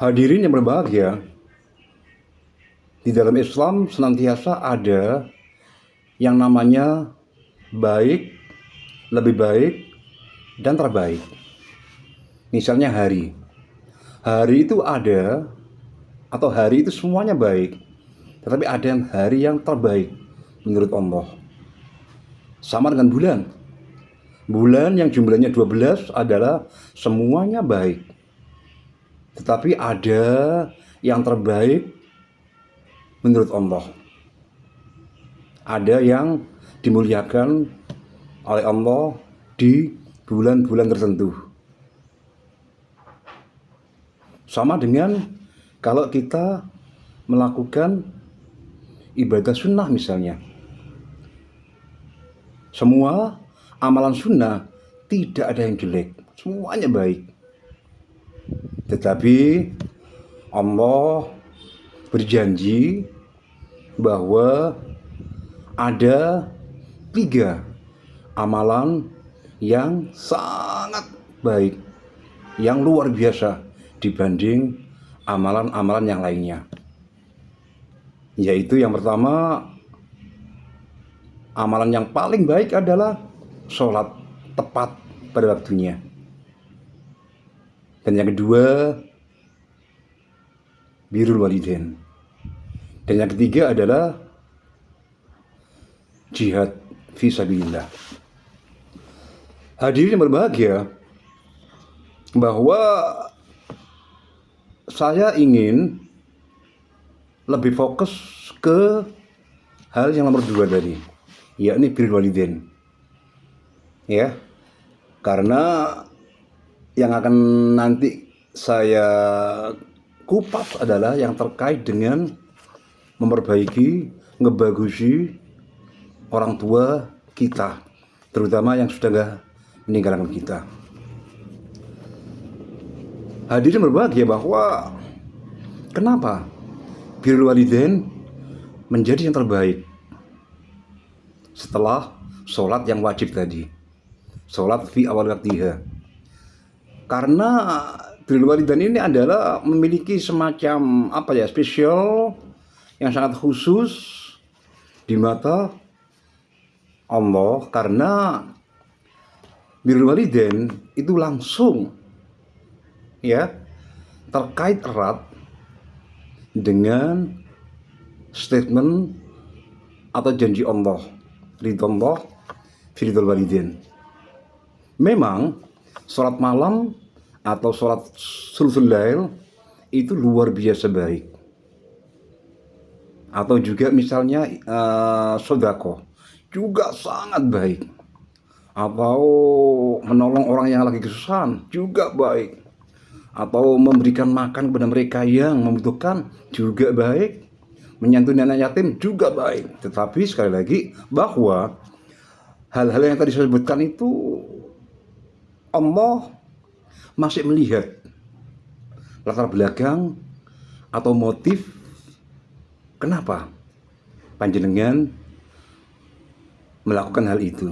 Hadirin yang berbahagia, di dalam Islam senantiasa ada yang namanya baik, lebih baik, dan terbaik. Misalnya hari. Hari itu ada, atau hari itu semuanya baik. Tetapi ada yang hari yang terbaik menurut Allah. Sama dengan bulan. Bulan yang jumlahnya 12 adalah semuanya baik. Tetapi ada yang terbaik menurut Allah. Ada yang dimuliakan oleh Allah di bulan-bulan tertentu. Sama dengan kalau kita melakukan ibadah sunnah misalnya. Semua amalan sunnah tidak ada yang jelek, semuanya baik. Tetapi Allah berjanji bahwa ada 3 amalan yang sangat baik, yang luar biasa dibanding amalan-amalan yang lainnya. Yaitu yang pertama, amalan yang paling baik adalah sholat tepat pada waktunya. Dan yang kedua, birrul walidain. Dan yang ketiga adalah jihad fisabilillah. Hadirin yang berbahagia, bahwa saya ingin lebih fokus ke hal yang nomor 2 tadi, yakni birrul walidain. Ya, karena yang akan nanti saya kupas adalah yang terkait dengan memperbaiki, ngebagusi orang tua kita, terutama yang sudah meninggalkan kita. Hadirin berbahagia, bahwa kenapa birrul walidain menjadi yang terbaik setelah sholat yang wajib tadi, sholat fi awal waktiha. Karena birrul walidain ini adalah memiliki semacam spesial yang sangat khusus di mata Allah, karena birrul walidain itu langsung terkait erat dengan statement atau janji Allah, ridhullah fi ridhul walidain. Memang sholat malam atau sholat sulusul lail itu luar biasa baik. Atau juga misalnya sedekah juga sangat baik. Atau menolong orang yang lagi kesusahan juga baik. Atau memberikan makan kepada mereka yang membutuhkan juga baik. Menyantuni anak yatim juga baik. Tetapi sekali lagi, bahwa hal-hal yang tadi saya sebutkan itu Allah masih melihat latar belakang atau motif kenapa panjenengan melakukan hal itu.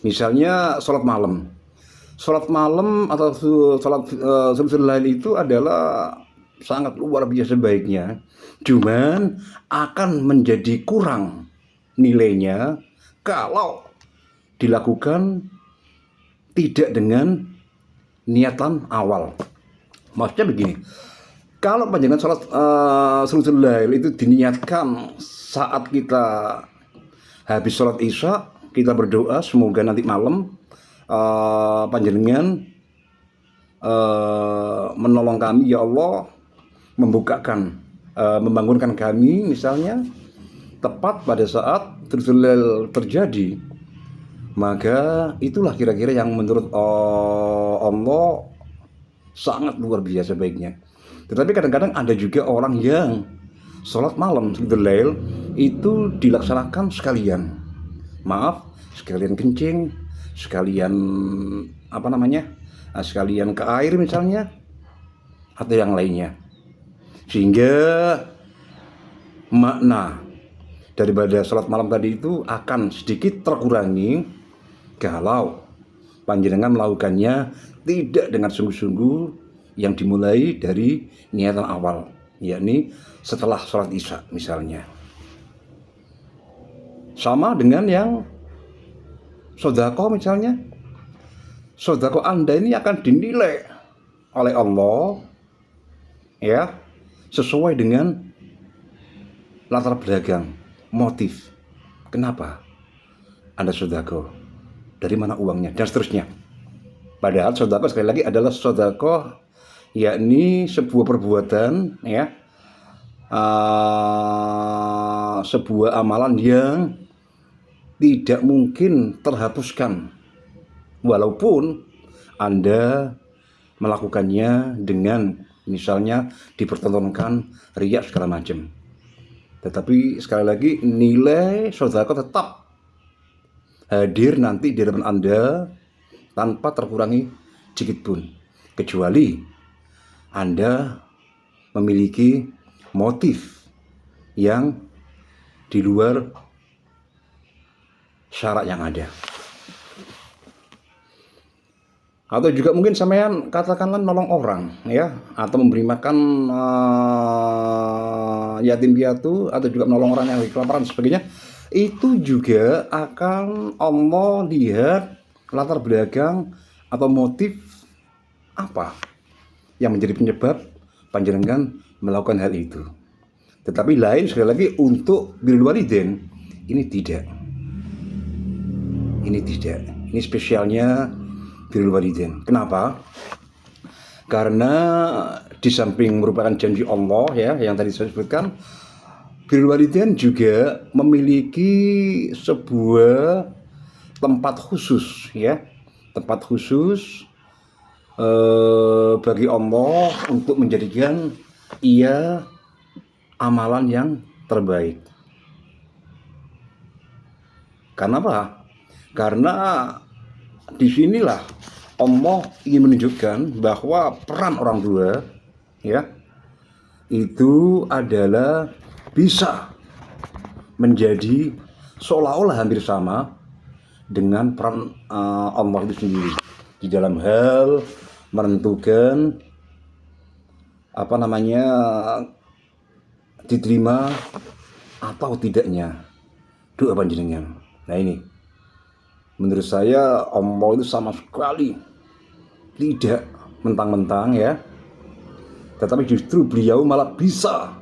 Misalnya sholat malam. Sholat malam atau sholat sulusul lail itu adalah sangat luar biasa baiknya. Cuman akan menjadi kurang nilainya kalau dilakukan tidak dengan niatan awal. Maksudnya begini, kalau panjenengan sholat sulusul lail itu diniatkan saat kita habis sholat isya, kita berdoa semoga nanti malam panjenengan menolong kami ya Allah, membukakan, membangunkan kami misalnya tepat pada saat sulusul lail terjadi. Maka itulah kira-kira yang menurut Allah sangat luar biasa baiknya. Tetapi kadang-kadang ada juga orang yang sholat malam sulusul lail itu dilaksanakan sekalian. Maaf, sekalian kencing, sekalian sekalian ke air misalnya, atau yang lainnya. Sehingga makna daripada sholat malam tadi itu akan sedikit terkurangi kalau panjenengan melakukannya tidak dengan sungguh-sungguh, yang dimulai dari niatan awal, yakni setelah sholat isya misalnya. Sama dengan yang sodako misalnya. Sodako Anda ini akan dinilai oleh Allah ya sesuai dengan latar belakang, motif. Kenapa Anda sodako? Dari mana uangnya? Dan seterusnya. Padahal sodako sekali lagi adalah sodako, yakni sebuah perbuatan ya, sebuah amalan yang tidak mungkin terhapuskan walaupun Anda melakukannya dengan misalnya dipertontonkan riak segala macam. Tetapi sekali lagi nilai sedekah tetap hadir nanti di hadapan Anda tanpa terkurangi sedikit pun, kecuali Anda memiliki motif yang di luar syarat yang ada. Atau juga mungkin sampean katakanlah nolong orang ya, atau memberi makan yatim piatu, atau juga menolong orang yang lagi kelaparan dan sebagainya. Itu juga akan Allah lihat latar belakang atau motif apa yang menjadi penyebab panjenengan melakukan hal itu. Tetapi lain sekali lagi untuk birrul walidain ini tidak. Ini tidak. Ini spesialnya birrul walidain. Kenapa? Karena di samping merupakan janji Allah ya yang tadi saya sebutkan, birrul walidain juga memiliki sebuah tempat khusus ya, tempat khusus bagi Allah untuk menjadikan ia amalan yang terbaik. Karena apa? Karena disinilah Allah ingin menunjukkan bahwa peran orang tua ya itu adalah bisa menjadi seolah-olah hampir sama dengan peran Allah itu sendiri di dalam hal menentukan diterima atau tidaknya doa panjenengan. Nah ini menurut saya Allah itu sama sekali tidak mentang-mentang ya, tetapi justru beliau malah bisa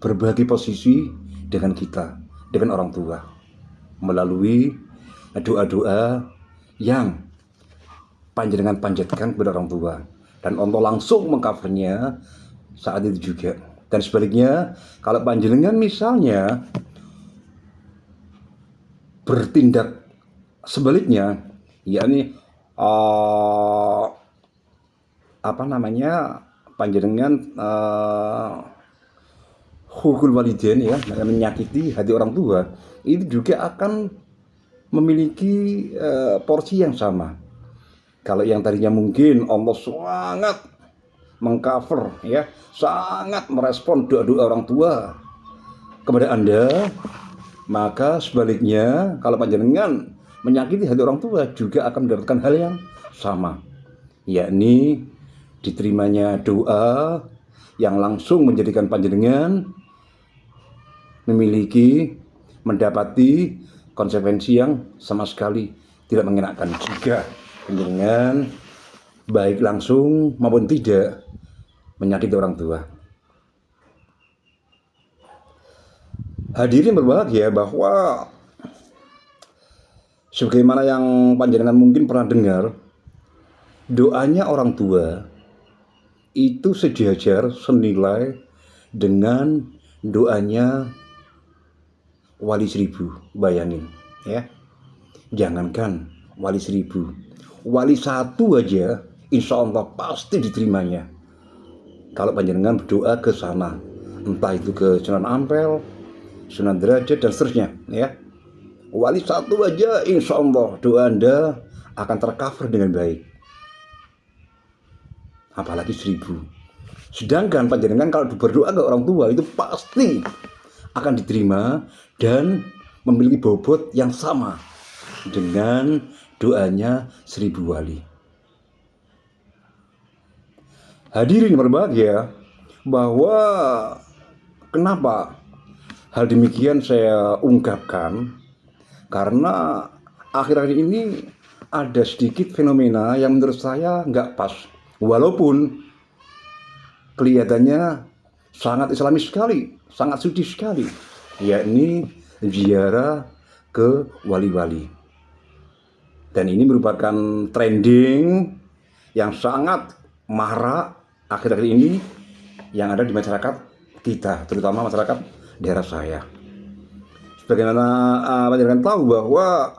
berbagi posisi dengan kita, dengan orang tua melalui doa-doa yang panjenengan panjatkan kepada orang tua, dan Allah langsung mengcovernya saat itu juga. Dan sebaliknya, kalau panjenengan misalnya bertindak sebaliknya, yakni panjenengan hukul walidain ya, menyakiti hati orang tua, itu juga akan memiliki porsi yang sama. Kalau yang tadinya mungkin Allah sangat mengcover ya, sangat merespon doa-doa orang tua kepada Anda, maka sebaliknya kalau panjenengan menyakiti hati orang tua juga akan mendapatkan hal yang sama, yakni diterimanya doa yang langsung menjadikan panjenengan mendapati konsekuensi yang sama sekali tidak mengenakan jika panjenengan baik langsung maupun tidak menyakiti orang tua. Hadirin berbahagia bahwa sebagaimana yang panjenengan mungkin pernah dengar, doanya orang tua itu sejajar senilai dengan doanya wali 1000. Bayangin ya, jangankan wali 1000, wali 1 aja insya Allah pasti diterimanya kalau panjenengan berdoa ke sana, entah itu ke Sunan Ampel, Sunan Derajat dan seterusnya ya. Wali 1 aja insya Allah doa Anda akan tercover dengan baik, apalagi 1000. Sedangkan panjenengan kalau berdoa ke orang tua itu pasti akan diterima dan memiliki bobot yang sama dengan doanya 1000 wali. Hadirin berbahagia, bahwa kenapa hal demikian saya ungkapkan, karena akhir-akhir ini ada sedikit fenomena yang menurut saya nggak pas, walaupun kelihatannya sangat islami sekali, sangat suci sekali, yakni ziarah ke wali-wali. Dan ini merupakan trending yang sangat marak akhir-akhir ini yang ada di masyarakat kita, terutama masyarakat daerah saya. Sebagaimana masyarakat tahu bahwa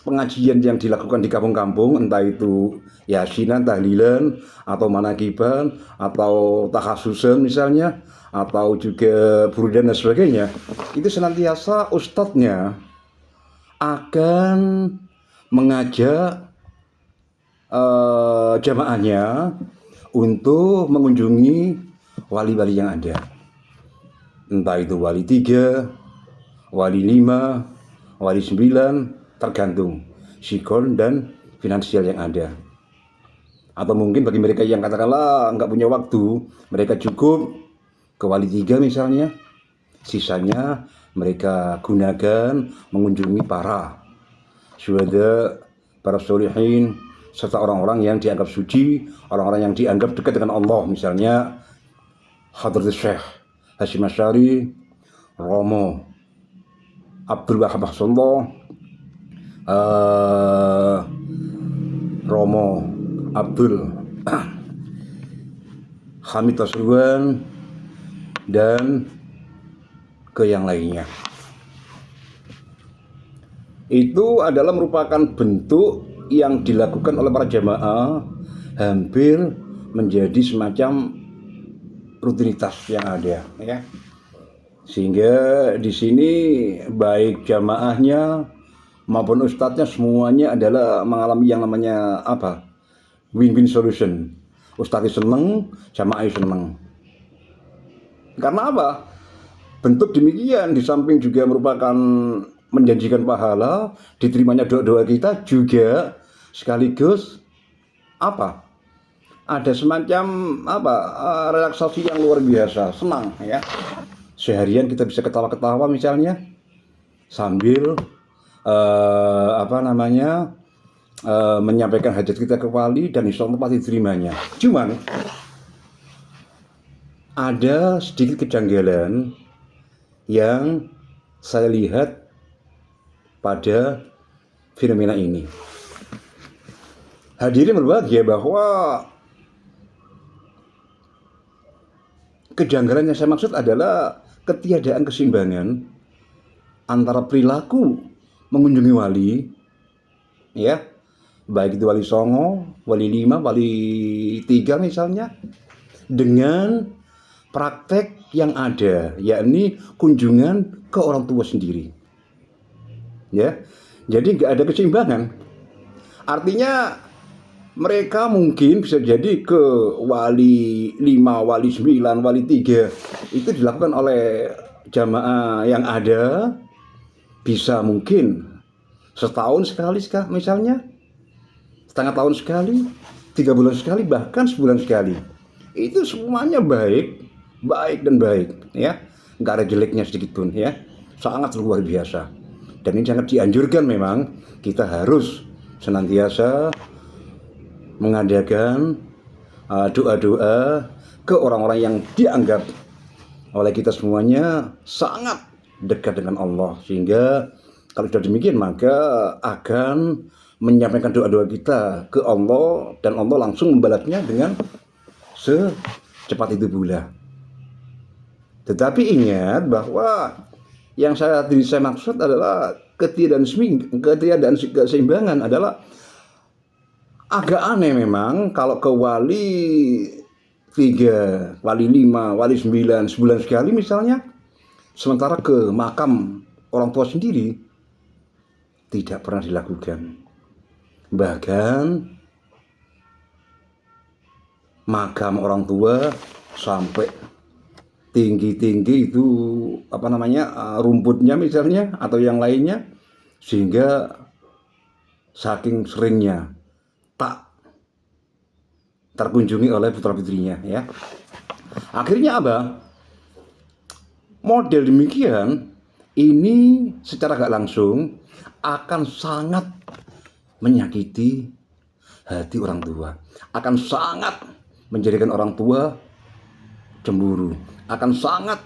pengajian yang dilakukan di kampung-kampung, entah itu yasinan, tahlilan, atau manakiban, atau tahasusan misalnya, atau juga burudan dan sebagainya, itu senantiasa ustadznya akan mengajak jamaahnya untuk mengunjungi wali-wali yang ada, entah itu wali 3, wali 5, wali 9, tergantung sikon dan finansial yang ada. Atau mungkin bagi mereka yang katakanlah nggak punya waktu, mereka cukup ke wali 3 misalnya, sisanya mereka gunakan mengunjungi para syuhada, para sholihin, serta orang-orang yang dianggap suci, orang-orang yang dianggap dekat dengan Allah, misalnya Hadratus Syekh Hasyim Asy'ari, Romo Abdul Wahab Ahsanullah, Romo Abdul Hamid Pasuruan, dan ke yang lainnya. Itu adalah merupakan bentuk yang dilakukan oleh para jamaah, hampir menjadi semacam rutinitas yang ada, ya. Sehingga di sini baik jamaahnya maupun ustadznya semuanya adalah mengalami yang namanya win-win solution. Ustadznya seneng, jamaahnya seneng. Karena apa? Bentuk demikian di samping juga merupakan menjanjikan pahala, diterimanya doa-doa kita, juga sekaligus ada semacam relaksasi yang luar biasa, senang, ya. Seharian kita bisa ketawa-ketawa misalnya sambil menyampaikan hajat kita ke wali, dan insya Allah pasti diterimanya. Cuman ada sedikit kejanggalan yang saya lihat pada fenomena ini. Hadirin berbahagia, bahwa kejanggalan yang saya maksud adalah ketiadaan keseimbangan antara perilaku mengunjungi wali, ya, baik itu wali songo, wali 5, wali 3 misalnya, dengan praktek yang ada, yakni kunjungan ke orang tua sendiri, ya. Jadi nggak ada keseimbangan. Artinya mereka mungkin bisa jadi ke wali 5, wali 9, wali 3 itu dilakukan oleh jamaah yang ada, bisa mungkin setahun sekali misalnya, setengah tahun sekali, 3 bulan sekali, bahkan sebulan sekali. Itu semuanya baik dan baik, ya. Nggak ada jeleknya sedikit pun, ya. Sangat luar biasa. Dan ini sangat dianjurkan, memang kita harus senantiasa mengadakan doa-doa ke orang-orang yang dianggap oleh kita semuanya sangat dekat dengan Allah, sehingga kalau sudah demikian maka akan menyampaikan doa-doa kita ke Allah, dan Allah langsung membalasnya dengan secepat itu pula. Tetapi ingat bahwa yang saya maksud adalah ketiadaan keseimbangan adalah agak aneh memang kalau ke wali 3, wali 5, wali 9 sebulan sekali misalnya, sementara ke makam orang tua sendiri tidak pernah dilakukan. Bahkan makam orang tua sampai tinggi-tinggi itu rumputnya misalnya atau yang lainnya, sehingga saking seringnya tak terkunjungi oleh putra-putrinya, ya. Akhirnya apa? Model demikian ini secara gak langsung akan sangat menyakiti hati orang tua, akan sangat menjadikan orang tua cemburu, akan sangat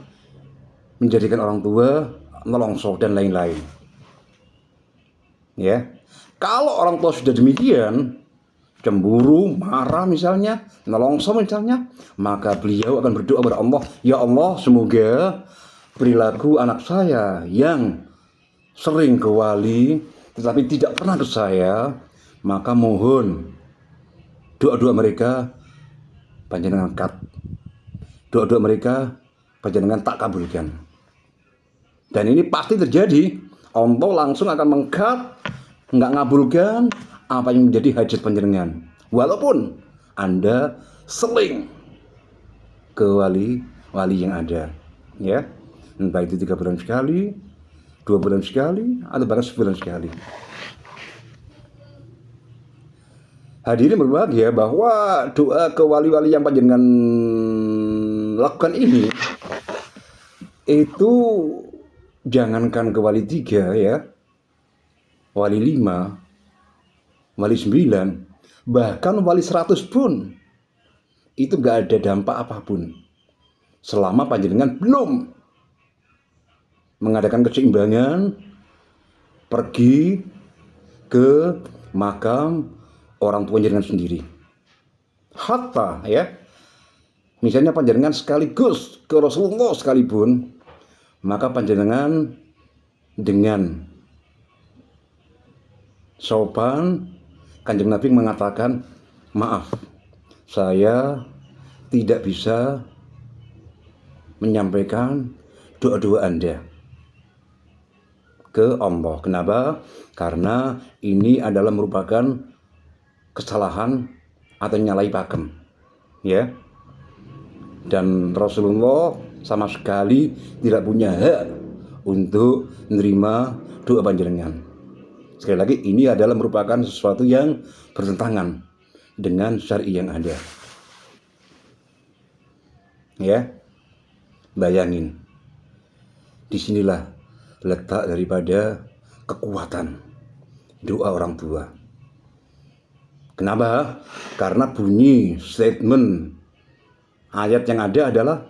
menjadikan orang tua nelongso dan lain-lain. Ya, kalau orang tua sudah demikian, cemburu, marah misalnya, nelongso misalnya, maka beliau akan berdoa kepada Allah, ya Allah, semoga perilaku anak saya yang sering ke wali tetapi tidak pernah ke saya, maka mohon doa-doa mereka panjenengan cut, doa-doa mereka panjenengan tak kabulkan. Dan ini pasti terjadi. Allah langsung akan mengkat, nggak ngabulkan apa yang menjadi hajat panjenengan, walaupun Anda sering ke wali yang ada, ya, entah itu 3 bulan sekali, 2 bulan sekali, atau bahkan sebulan sekali. Hadirin berbahagia bahwa doa ke wali-wali yang panjenengan lakukan ini itu jangankan ke wali 3, ya, wali 5, wali 9, bahkan wali 100 pun itu gak ada dampak apapun selama panjenengan belum mengadakan keseimbangan pergi ke makam orang tua panjenengan sendiri. Hatta, ya, misalnya panjenengan sekaligus ke Rasulullah sekalipun, maka panjenengan dengan sopan, Kanjeng Nabi mengatakan, maaf, saya tidak bisa menyampaikan doa-doa Anda ke Allah. Kenapa? Karena ini adalah merupakan kesalahan atau nyalai pakem, ya. Dan Rasulullah sama sekali tidak punya hak untuk menerima doa panjenengan. Sekali lagi, ini adalah merupakan sesuatu yang bertentangan dengan syar'i yang ada. Ya, bayangin, disinilah letak daripada kekuatan doa orang tua. Kenapa? Karena bunyi statement ayat yang ada adalah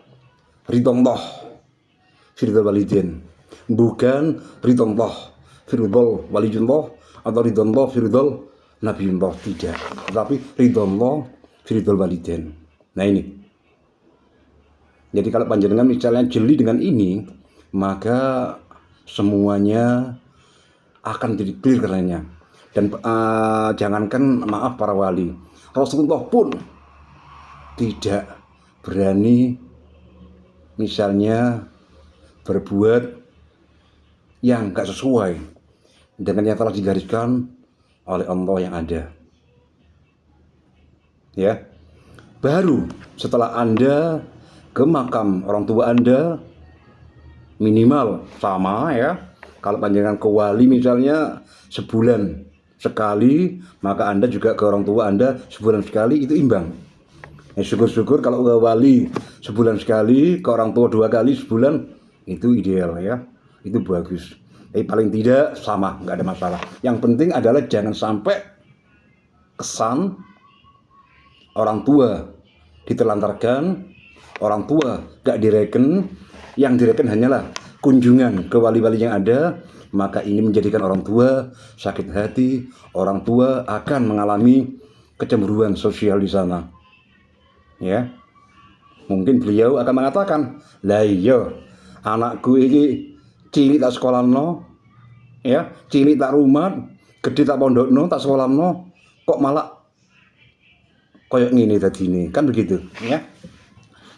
ridhonloh firdal walidin, bukan ridhonloh firdal walidullah atau ridhonloh firdal nabiullah, tidak, tetapi ridhonloh firdal walidin. Nah ini, jadi kalau panjenengan misalnya jeli dengan ini, maka semuanya akan jadi clear karenanya. Dan jangankan maaf para wali, Rasulullah pun tidak berani misalnya berbuat yang gak sesuai dengan yang telah digariskan oleh Allah yang ada. Ya, baru setelah Anda ke makam orang tua Anda, minimal sama, ya. Kalau panjenengan ke wali misalnya sebulan sekali, maka Anda juga ke orang tua Anda sebulan sekali, itu imbang. Ya, syukur-syukur kalau ke wali sebulan sekali, ke orang tua 2 kali sebulan, itu ideal, ya. Itu bagus. Tapi paling tidak sama, nggak ada masalah. Yang penting adalah jangan sampai kesan orang tua ditelantarkan, orang tua gak direken, yang direken hanyalah kunjungan ke wali-wali yang ada, maka ini menjadikan orang tua sakit hati, orang tua akan mengalami kecemburuan sosial di sana. Ya, mungkin beliau akan mengatakan, lah iya, anakku ini cilik tak sekolah no, ya, cilik tak rumah, gede tak pondok no, tak sekolah no, kok malah koyok gini tadi ini, kan begitu, ya.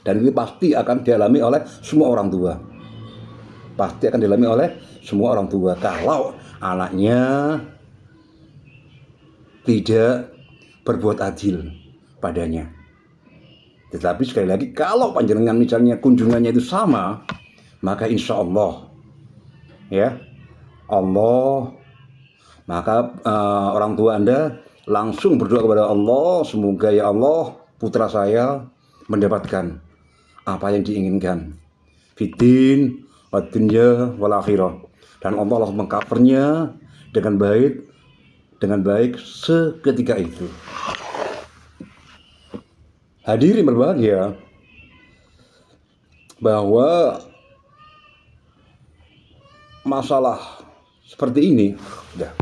Dan ini pasti akan dialami oleh semua orang tua. Pasti akan dialami oleh semua orang tua kalau anaknya tidak berbuat adil padanya. Tetapi sekali lagi, kalau panjenengan misalnya kunjungannya itu sama, maka insya Allah, ya, Allah, maka orang tua Anda langsung berdoa kepada Allah, semoga ya Allah, putra saya mendapatkan apa yang diinginkan. Fiddin, wadunya, wal akhirah. Dan Allah langsung mengcovernya dengan baik seketika itu. Hadirin berbahagia, bahwa masalah seperti ini, udah,